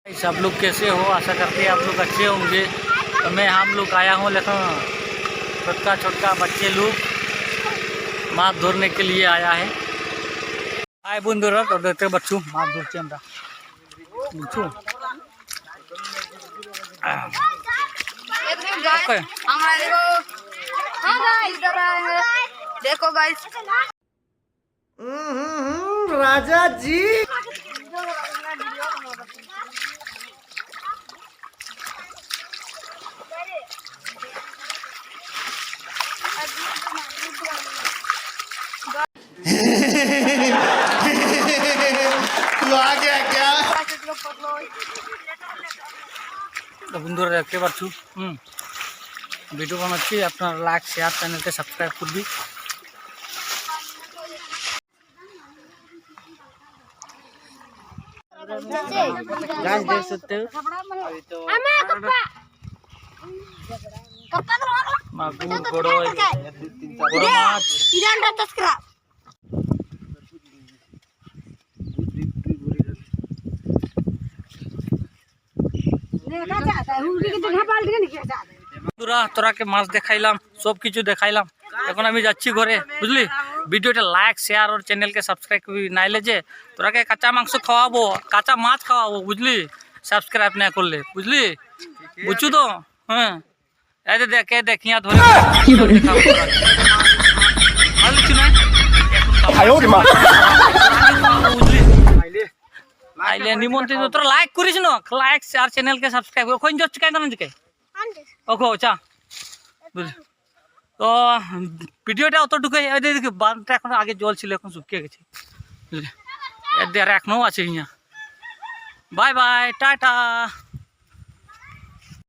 सब लोग कैसे हो, आशा करते हैं आप लोग अच्छे होंगे। तो मैं हम लोग आया हूँ, लेकिन छोटका छोटका बच्चे लोग माछ धरने के लिए आया है। आए बंधुरा तो देखते बच्चों माछ धरते हमरा बुझছো। देखो गाइस राजा जी तू आ गया क्या? तो बंधुरा देखते पाচ্ছো ভিডিও বানাচ্ছি, আপনারা লাইক শেয়ার চ্যানেলকে সাবস্ক্রাইব করবি। गाइस देख सकते हो मागुर बड़ो बड़ो माछ তোরাকে মাছ দেখাইলাম, সব কিছু দেখাইলাম। এখন আমি যাচ্ছি ঘরে, বুঝলি। ভিডিওটা লাইক শেয়ার আর চ্যানেলকে সাবস্ক্রাইব করবি, নাইলে যে তোরাকে কাঁচা মাংস খাওয়াবো, কাঁচা মাছ খাওয়াবো, বুঝলি। সাবস্ক্রাইব না করলে, বুঝলি, বুঝছো তো। হ্যাঁ এই যে দেখে দেখিয়া ধরে আইলে নিমন্ত্রিত। তোরা লাইক করিস না, লাইক আর চ্যানেলকে সাবস্ক্রাইব ওখানে যাচ্ছে কেন দিকে ওখো চা, বুঝলি। তো ভিডিওটা অতটুকুই। দেখি বাঁধটা এখন আগে জল ছিল, এখন শুকিয়ে গেছে, বুঝলি। এর এখনও আছে। Bye bye, tata.